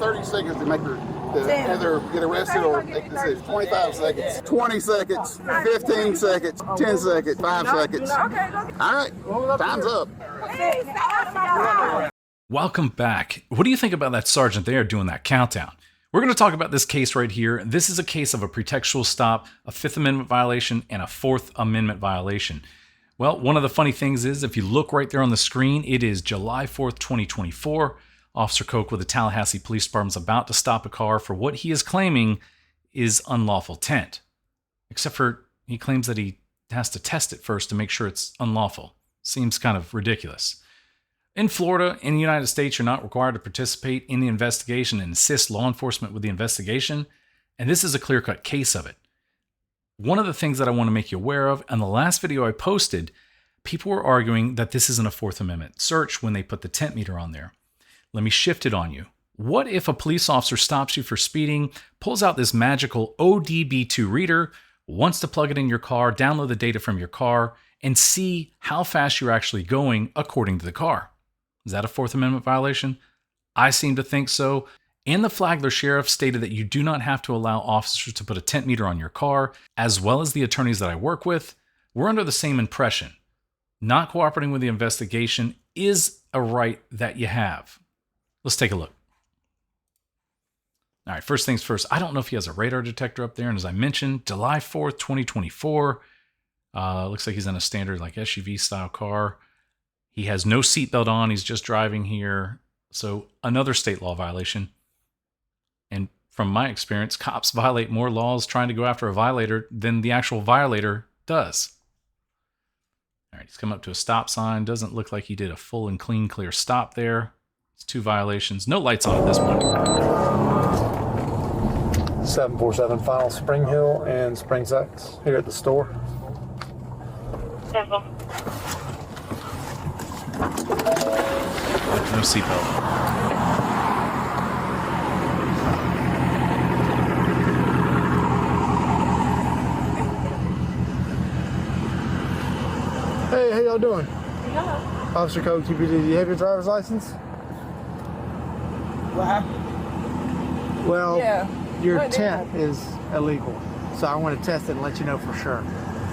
30 seconds to make either get arrested or make a decision. 25 seconds, 20 seconds, 15 seconds, 10 seconds, 5 seconds. All right, time's up. Welcome back. What do you think about that sergeant there doing that countdown? We're going to talk about this case right here. This is a case of a pretextual stop, a Fifth Amendment violation, and a Fourth Amendment violation. Well, one of the funny things is, if you look right there on the screen, it is July 4th, 2024. Officer Koch with the Tallahassee Police Department is about to stop a car for what he is claiming is unlawful tint. Except for he claims that he has to test it first to make sure it's unlawful. Seems kind of ridiculous. In Florida, in the United States, you're not required to participate in the investigation and assist law enforcement with the investigation, and this is a clear-cut case of it. One of the things that I want to make you aware of, in the last video I posted, people were arguing that this isn't a Fourth Amendment search when they put the tint meter on there. Let me shift it on you. What if a police officer stops you for speeding, pulls out this magical ODB2 reader, wants to plug it in your car, download the data from your car, and see how fast you're actually going according to the car? Is that a Fourth Amendment violation? I seem to think so. And the Flagler Sheriff stated that you do not have to allow officers to put a tint meter on your car, as well as the attorneys that I work with. We're under the same impression. Not cooperating with the investigation is a right that you have. Let's take a look. All right, first things first. I don't know if he has a radar detector up there. And as I mentioned, July 4th, 2024. Looks like he's in a standard like SUV style car. He has no seatbelt on. He's just driving here. So another state law violation. And from my experience, cops violate more laws trying to go after a violator than the actual violator does. All right, he's come up to a stop sign. Doesn't look like he did a full and clean, clear stop there. It's 2 violations. No lights on at this point. 747 Final Spring Hill and Spring Sex here at the store. No seatbelt. Hey, how y'all doing? Yeah. Officer Koch, TPD, do you have your driver's license? What happened? Well, Yeah. your What did tint happen? is illegal, so I want to test it and let you know for sure.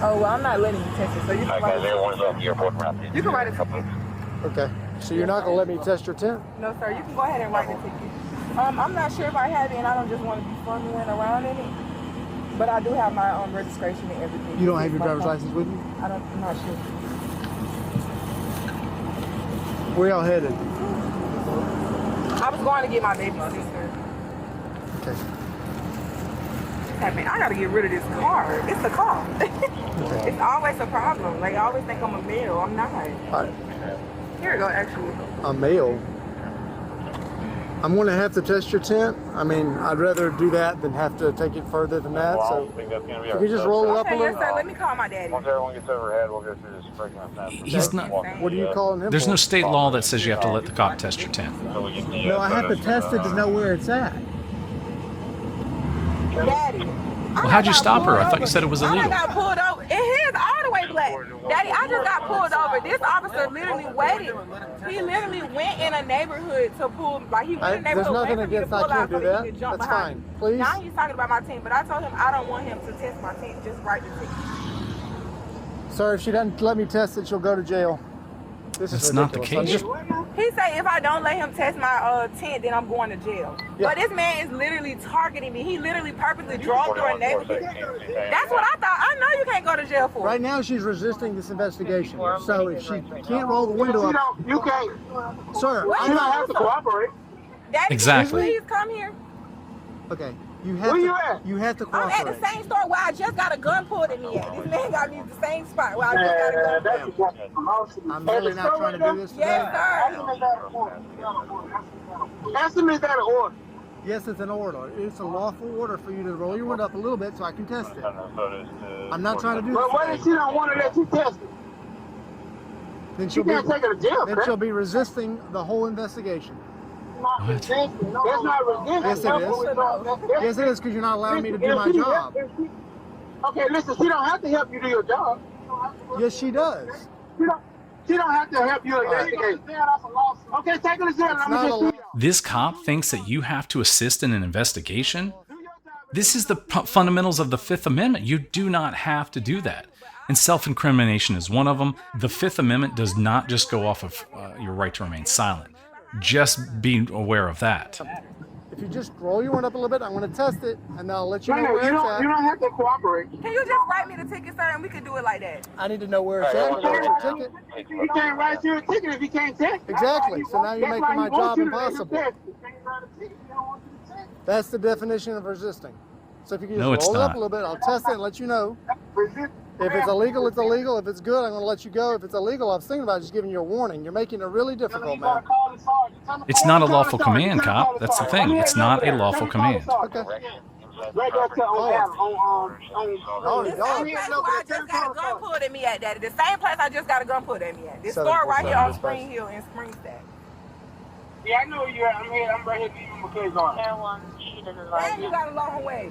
Oh, well, I'm not letting you test it, so you can write it. You can write a ticket. Okay. So you're not going to let me test your tint? No, sir, you can go ahead and write the ticket. I'm not sure if I have it, and I don't just want to be fumbling around in it, but I do have my own registration and everything. You don't have your driver's license with you? I'm not sure. Where y'all headed? I was going to get my baby sister. Okay. Hey, man, I got to get rid of this car. It's a car. Okay. It's always a problem. Like, I always think I'm a male. I'm not. All right. Here we go, actually. A male? I'm going to have to test your tint. I mean, I'd rather do that than have to take it further than that. So, if you just roll it up a Okay, yes, little. sir. Let me call my daddy. Once everyone gets overhead, we'll go through this breaking up now. He's not. What are you calling him There's for? no state law that says you have to let the cop test your tint. No, I have to test it to know where it's at. Daddy. Well, how'd you stop her? I thought you said it was I illegal. got pulled over. And here's all the way black. Daddy, I just got pulled over. This officer literally waited. He literally went in a neighborhood to pull, like he went in a There's neighborhood nothing waiting for me to against I pull can't out do so that. he could jump That's behind fine. me. Please. Now he's talking about my team, but I told him I don't want him to test my team. Just write the ticket. Sir, if she doesn't let me test it, she'll go to jail. This That's is not the ridiculous. case. He said if I don't let him test my tent, then I'm going to jail. Yeah. But this man is literally targeting me. He literally purposely drove through a neighborhood. That's what I thought. I know you can't go to jail for. Right now, she's resisting this investigation. So if she can't roll the window up, You can't. sir, What? I'm You don't not. have to cooperate. Daddy, Exactly. Can you please come here? Okay, you have Where to. you at? You have to I'm at cooperate. the same store where I just got a gun pulled at me at. This man got me at the same spot where I just got a gun pulled. I'm really not trying to do this today. Yes, sir. Ask him is that an order? Yes, it's an order. It's a lawful order for you to roll your window up a little bit so I can test it. I'm not trying to do But what this if she don't want to let you test it? Then You she'll be, can't take her to jail, then she'll be resisting the whole investigation. That's not resistance. Yes, it is. Yes, it is because you're not allowing me to do my job. Okay, listen, she don't have to help you do your job. Yes, she does. She don't have to help you investigate. Okay, take her to jail. I'm not gonna a just This cop thinks that you have to assist in an investigation? This is the fundamentals of the Fifth Amendment. You do not have to do that. And self-incrimination is one of them. The Fifth Amendment does not just go off of your right to remain silent. Just be aware of that. If you just roll your one up a little bit, I'm going to test it, and I'll let you know no, where you it's don't. at. You don't have to cooperate. Can you just write me the ticket, sir, and we can do it like that? I need to know where it's at to write your ticket. You can't write you a ticket if you can't test. Exactly. So now you're making my job impossible. That's the definition of resisting. So if you can just No, it's roll it up not. a little bit, I'll test it and let you know. If it's illegal, it's illegal. If it's good, I'm going to let you go. If it's illegal, I was thinking about just giving you a warning. You're making it really difficult, man. It's not a lawful command, cop. That's the thing. It's not a lawful command. Okay. Right there to on The same place where I just got a gun pulled at me at, Daddy. The same place I just got a gun pulled at me at. This store right here on Spring Hill in Springstack. Yeah, I know where you're at. I'm here. I'm right here giving my kids on. And you got a long way.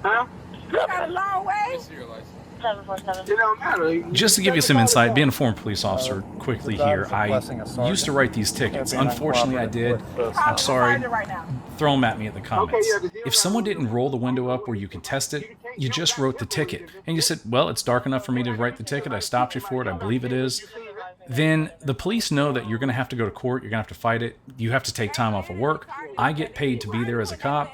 Huh? You got a long way. It don't matter. Just to give you some insight, being a former police officer quickly here, I used to write these tickets. Unfortunately, I did. I'm sorry. Right now. Throw them at me at the comments. If someone didn't roll the window up where you can test it, you just wrote the ticket. And you said, well, it's dark enough for me to write the ticket. I stopped you for it. I believe it is. Then the police know that you're going to have to go to court. You're going to have to fight it. You have to take time off of work. I get paid to be there as a cop.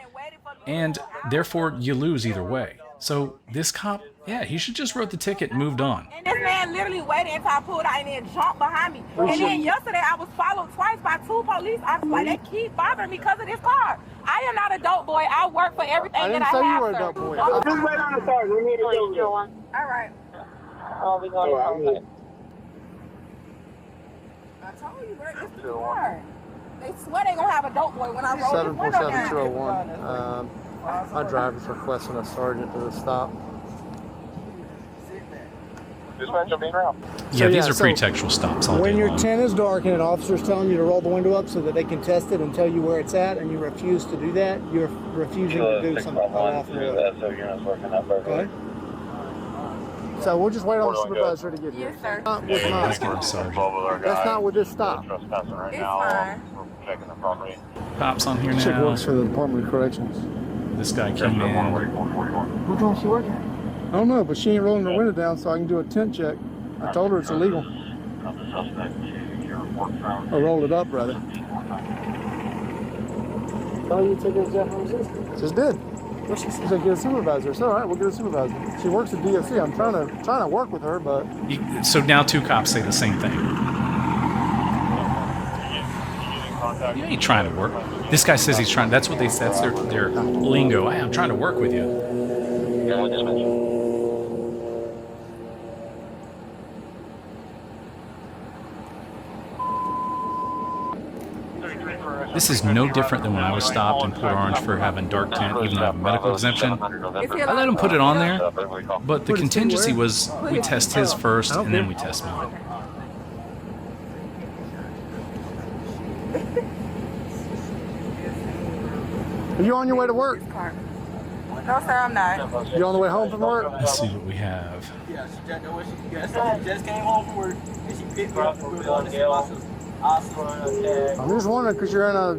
And therefore, you lose either way. So this cop, yeah, he should just wrote the ticket and moved on. And this man literally waited until I pulled out and then jumped behind me. And then yesterday I was followed twice by 2 police officers. Like, they keep bothering me because of this car. I am not a dope boy. I work for everything I that didn't I say have. you were a sir. dope boy. Just wait on the sergeant. We need to do All right. Oh, we going I told you, bro, it's the car. They swear they gonna have a dope boy when I roll this window down. 747-201. My driver's requesting a sergeant to the stop. Yeah, these are so pretextual stops all When day your long. tent is dark and an officer's telling you to roll the window up so that they can test it and tell you where it's at, and you refuse to do that, you're refusing to do something unlawful. Okay? So we'll just wait on the supervisor to get here. Yes, sir. Not with mine. Let's get him, Sergeant. That's not with this stop. It's fine. Cops on here Chick now. works for the Department of Corrections. This guy came in. Which one she working at? I don't know, but she ain't rolling her window down, so I can do a tent check. I told her it's illegal. Or roll it up, rather. Oh, you took her to resistance? Just did. She said get a supervisor. So, all right, we'll get a supervisor. She works at DOC. I'm trying to work with her, but So now 2 cops say the same thing. You ain't trying to work. This guy says he's trying. That's what they said. That's their lingo. Hey, I'm trying to work with you. This is no different than when I was stopped in Port Orange for having dark tint, even though I have a medical exemption. I let him put it on there, but the contingency was we test his first and then we test mine. are you on your way to work? No, sir, I'm not. You on the way home from work? Let's see what we have. Yeah, she just came home from work and she picked me up from I'm just wondering because you're in a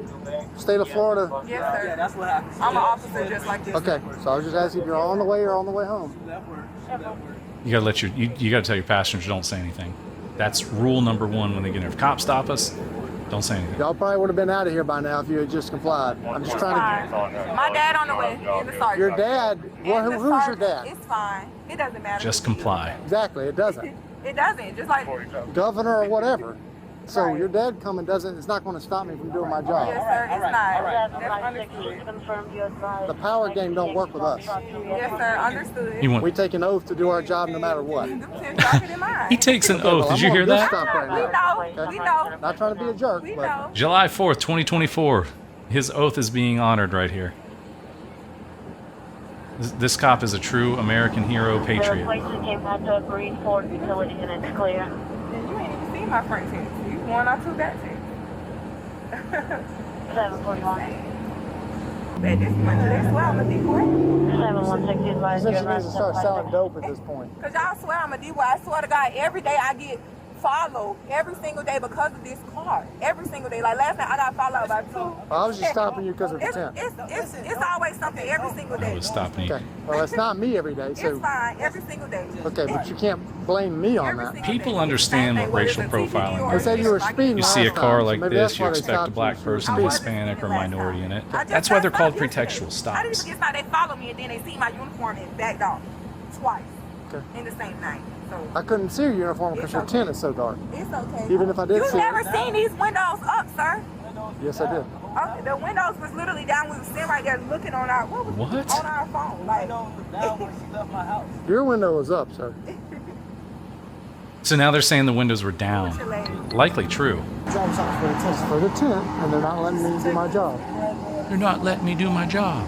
state of Florida. Yes, sir. Yeah, that's what happened. I'm an officer just like this. Okay, so I was just asking if you're on the way or on the way home. You gotta let you gotta tell your passengers don't say anything. That's rule number 1 when they get in. If cops stop us, don't say anything. Y'all probably would have been out of here by now if you had just complied. I'm just trying to. My dad on the way in the sergeant. Your dad? Well, And the who's your sergeant. dad? It's fine. It doesn't matter. Just comply. Exactly, it doesn't. It doesn't. Just like Governor or whatever. So Right. your dad coming doesn't. It's not going to stop me from doing my job. yes, sir. It's not. That's understood. The power game don't work with us. Yes, sir. Understood. You want? We take an oath to do our job no matter what. Them tips darker than mine. He takes an oath. Well, Did you I'm hear on this that? stuff right We now. know. We know. Not trying to be a jerk, We but know. July 4th, 2024. His oath is being honored right here. This cop is a true American hero patriot. came back to agree for utility and it's clear. And you ain't even seen my front tents. You going out to that tent. 741. Bet this much. They swear I'm a D-boy. 716 advised Since you you need to start selling dope at this point. Because y'all swear I'm a D-boy. I swear to God, every day I get followed every single day because of this car. Every single day. Like last night I got followed by 2. I was just stopping you because of the tent. It's always something every single I day. was stopping you. Okay. Well, it's not me every day, so. It's fine every single day. Okay, but you can't blame me on that. People understand what racial profiling They said you were speeding You see a last car time, so like maybe this, that's you why they expect a stopped black you. person, I wasn't Hispanic, or speeding last minority in time. it. I just That's why they're got called stopped pretextual yesterday. I didn't stops. even get started. They followed me and then they see my uniform and backed off twice Okay. in the same night. So I couldn't see your uniform because your tent is so dark. it's okay. Even if I did You've see it. never seen these windows up, sir. Yes, I did. Okay, the windows was literally down. We were sitting right there looking on our What? on our phone. Like down when she left my house. Your window was up, sir. So now they're saying the windows were down. Likely true. Job's not for the tent, for the tent, and they're not letting me do my job. They're not letting me do my job.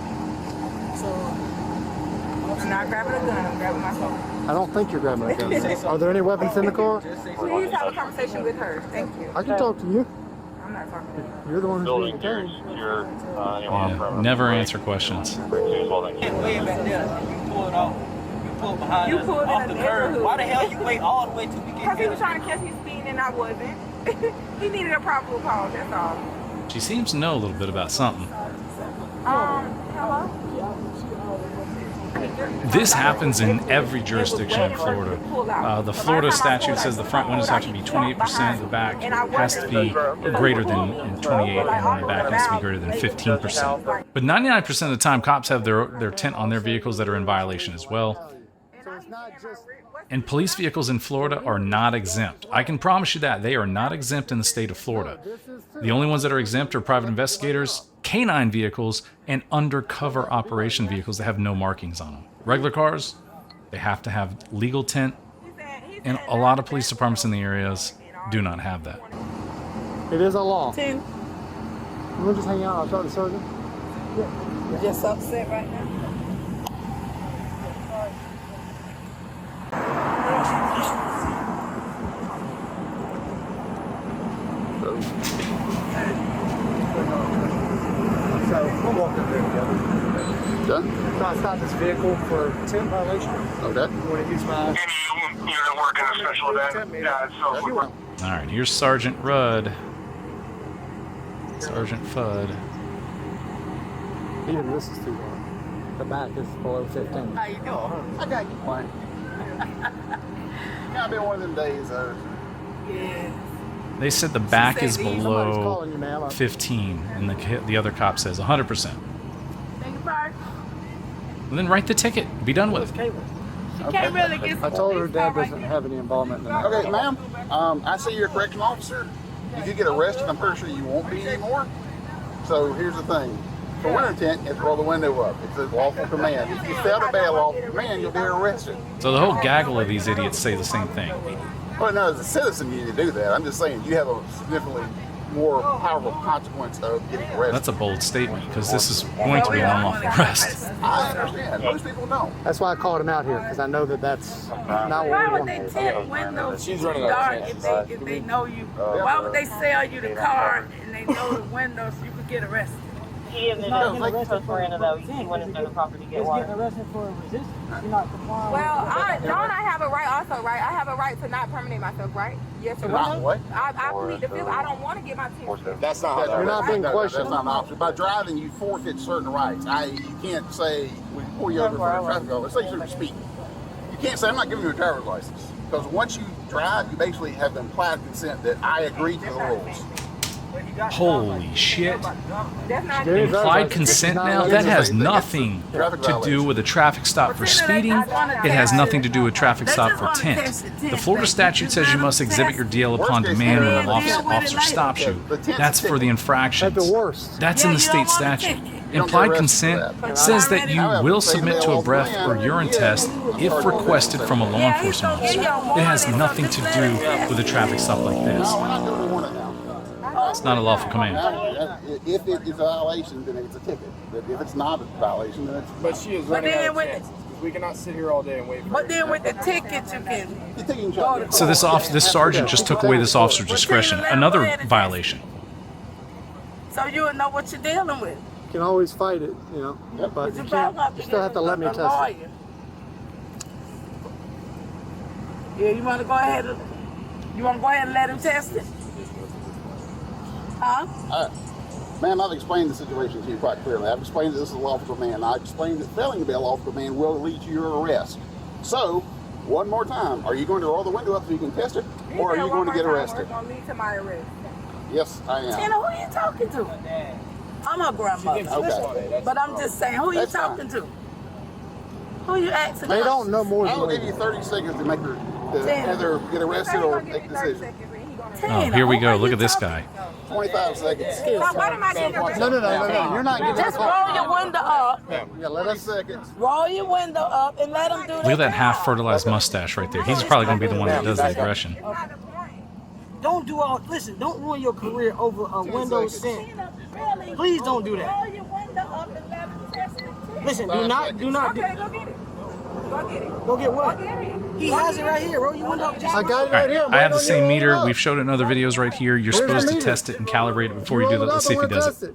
I'm not grabbing a gun. I'm grabbing my phone. I don't think you're grabbing a gun. Are there any weapons in the car? Please have a conversation with her. Thank you. I can talk to you. I'm not talking to you. You're the one who's being detained. Yeah, never answer questions. Way back there, you pulled off. You pulled behind You us pulled in off the the curb. neighborhood. Why the hell you wait all the way till we get Because he here? was trying to catch me speeding and I wasn't. He needed a probable cause. That's all. She seems to know a little bit about something. Hello? This happens in every jurisdiction in Florida. The Florida statute says the front windows have to be 28%, the back has to be greater than 28, and the back has to be greater than 15%. But 99% of the time, cops have their tint on their vehicles that are in violation as well. So it's not just. And police vehicles in Florida are not exempt. I can promise you that. They are not exempt in the state of Florida. The only ones that are exempt are private investigators, canine vehicles, and undercover operation vehicles that have no markings on them. Regular cars, they have to have legal tint, and a lot of police departments in the areas do not have that. It is a law. 10. You want to just hang out? I'll talk to the sergeant. You're just upset right now? So we'll walk up there together. Done? So I stopped this vehicle for tent violation. Okay. You want to use my. You're gonna work in a special event. Yeah, so. All right, here's Sergeant Rudd. Sergeant Fudd. Even this is too dark. The back is below 15. How you doing? I got you playing. It's been one of them days, though. Yeah. They said the back is Somebody's below calling you, ma'am. 15, and the other cop says 100%. Thank you, Park. Well, then write the ticket. Be done with it. She can't really get I told her dad doesn't have any involvement in that. Okay, ma'am. I see you're a correctional officer. If you get arrested, I'm pretty sure you won't be anymore. So here's the thing. For winter tent, you have to roll the window up. It's a lawful command. If you fail to obey a lawful command, you'll be arrested. So the whole gaggle of these idiots say the same thing. Well, no, as a citizen, you need to do that. I'm just saying you have a significantly more powerful consequence of getting arrested. That's a bold statement, because this is going to be an unlawful arrest. I understand. Most people don't. That's why I called him out here, because I know that that's not what Why we would want. they tint windows dark if they know you? Why would they sell you the car and they know the windows so you could get arrested? He admitted to Miranda that he went into the property to get water. arrested for resistance. You're not complying. Well, don't I have a right also, right? I have a right to not terminate myself, right? Yes or Not no? what? I plead the fifth. I don't want to get my tint. That's not You're not being questioned. That's not an option. By driving, you forfeit certain rights. You can't say, when you pull you over for a traffic violation, let's say you're speeding. You can't say, I'm not giving you a driver's license. Because once you drive, you basically have the implied consent that I agree to the rules. Holy shit. That's not Implied consent now? That has nothing to do with a traffic stop for speeding. It has nothing to do with traffic stop for tint. The Florida statute says you must exhibit your DL upon demand when an officer stops you. That's for the infractions. At the worst. That's in the state statute. Implied consent says that you will submit to a breath or urine test if requested from a law enforcement officer. It has nothing to do with a traffic stop like this. No, we're not going to want it now. It's not a lawful command. If it is a violation, then it's a ticket. But if it's not a violation, then it's But she is But running out then of with chances. We cannot sit here all day and wait for But her. then with the ticket, you can. you're taking shot. So this sergeant just took away this officer's discretion. Another violation. So you will know what you're dealing with. can always fight it, you know. Yep. But you can't. You still have to let me test it. Yeah, you want to go ahead and let him test it? Huh? Ma'am, I've explained the situation to you quite clearly. I've explained that this is a lawful command. I've explained that failing to be a lawful command will lead to your arrest. So, one more time, are you going to roll the window up so you can test it, or are you going to get arrested? It's going to lead to my arrest. Yes, I am. Tina, who are you talking to? I'm her grandmother. Okay. But I'm just saying, who are you That's talking fine. to? Who are you asking? They don't know more than I'll we give you do. 30 seconds to make her either get arrested or make a decision. Oh, here we go. Look at this guy. 25 seconds. What am I getting arrested? No. You're not getting Just roll your window up. Yeah, let us seconds. Roll your window up and let them do that. Look at that half-fertilized mustache right there. He's probably going to be the one that does the aggression. Don't do all. Listen, don't ruin your career over a Windows scent. Please don't do that. Roll your window up and let them test it. Listen, do not. Okay, go get it. Go get it. Go get what? Go get it. He has it right here. Roll your window up. Just I got it All right right, here. I have the Wait on same you, meter. roll it We've up. showed it in other videos right here. You're Where's the supposed to meter? test it and calibrate it before you Roll do it that. up, Let's see I if he wanna does test it.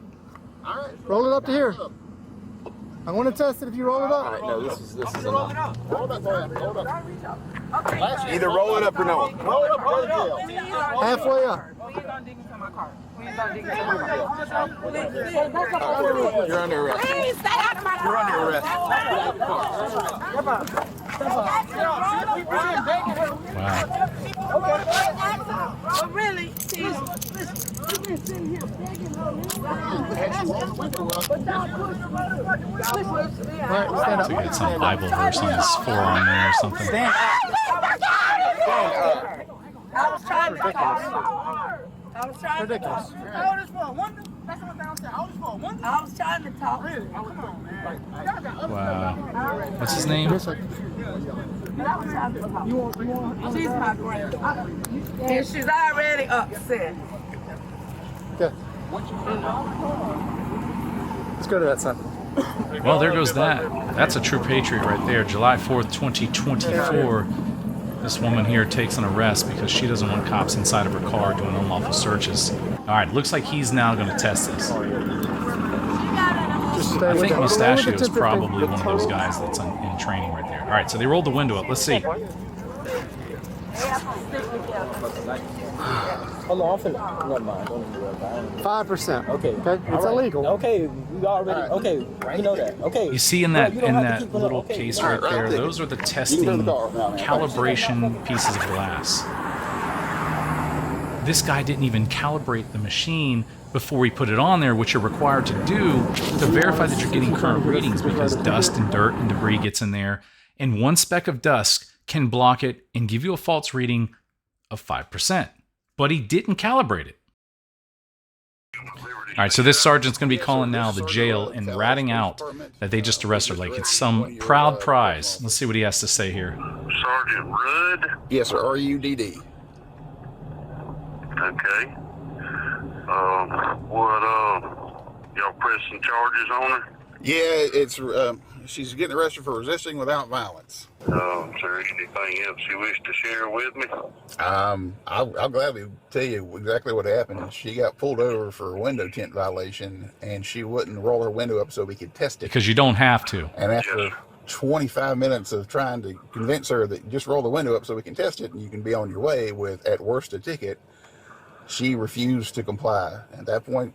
All right. Roll it up to here. I want to test it if you roll it All up. right, no, this is enough. Roll it up, roll it up. Either roll it up or no. Roll it up, roll it up. Halfway up. We ain't gonna dig into my car. We ain't gonna dig into my car. You're under arrest. Please stay out of my car. You're under arrest. Wow. But really, All right, stand up. So he had some Bible verse on his forearm there or something. I was trying to talk. I was trying to talk. Hold this for a wonder. That's what I'm saying. Hold this for a wonder. I was trying to talk. Really? Oh, come on, man. Wow. What's his name? But I was trying to talk. She's my grandmother. And she's already upset. Okay. Let's go to that side. Well, there goes that. That's a true patriot right there. July 4th, 2024. This woman here takes an arrest because she doesn't want cops inside of her car doing unlawful searches. All right, looks like he's now going to test this. I think Mustachio is probably one of those guys that's in training right there. All right, so they rolled the window up. Let's see. Hold on, I'm finna. Never mind. Don't even do that. 5%. Okay. It's illegal. Okay, we already. Okay, we know that. Okay. You see in that You don't have to that keep going little up. Okay. case right there, those are the testing calibration pieces of glass. This guy didn't even calibrate the machine before he put it on there, which you're required to do to verify that you're getting current readings, because dust and dirt and debris gets in there, and one speck of dust can block it and give you a false reading of 5%. But he didn't calibrate it. All right, so this sergeant's going to be calling now the jail and ratting out that they just arrested her like it's some proud prize. Let's see what he has to say here. Sergeant Rudd? Yes, sir. R-U-D-D. Okay. Y'all pressing charges on her? Yeah, it's she's getting arrested for resisting without violence. Is there anything else you wish to share with me? I'll gladly tell you exactly what happened. She got pulled over for a window tint violation, and she wouldn't roll her window up so we could test it. Because you don't have to. And after 25 minutes of trying to convince her that just roll the window up so we can test it and you can be on your way with, at worst, a ticket, she refused to comply. At that point,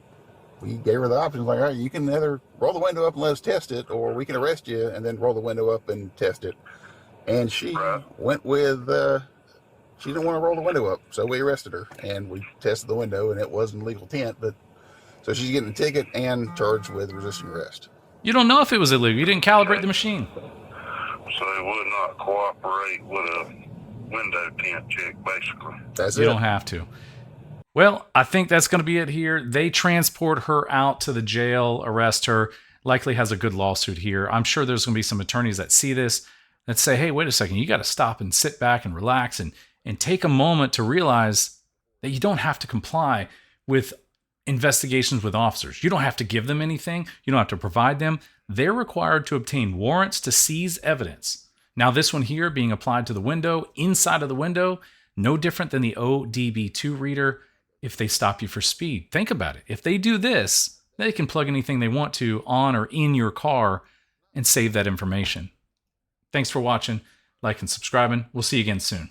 we gave her the options like, all right, you can either roll the window up and let us test it, or we can arrest you and then roll the window up and test it. And she went with, she didn't want to roll the window up, so we arrested her and we tested the window, and it wasn't legal tint, but so she's getting a ticket and charged with resisting arrest. You don't know if it was illegal. You didn't calibrate the machine. So they would not cooperate with a window tint check, basically. That's You don't have to. Well, I think that's going to be it here. They transport her out to the jail, arrest her, likely has a good lawsuit here. I'm sure there's going to be some attorneys that see this that say, hey, wait a second, you got to stop and sit back and relax and take a moment to realize that you don't have to comply with investigations with officers. You don't have to give them anything. You don't have to provide them. They're required to obtain warrants to seize evidence. Now, this one here being applied to the window, inside of the window, no different than the ODB2 reader if they stop you for speed. Think about it. If they do this, they can plug anything they want to on or in your car and save that information. Thanks for watching, like and subscribing. We'll see you again soon.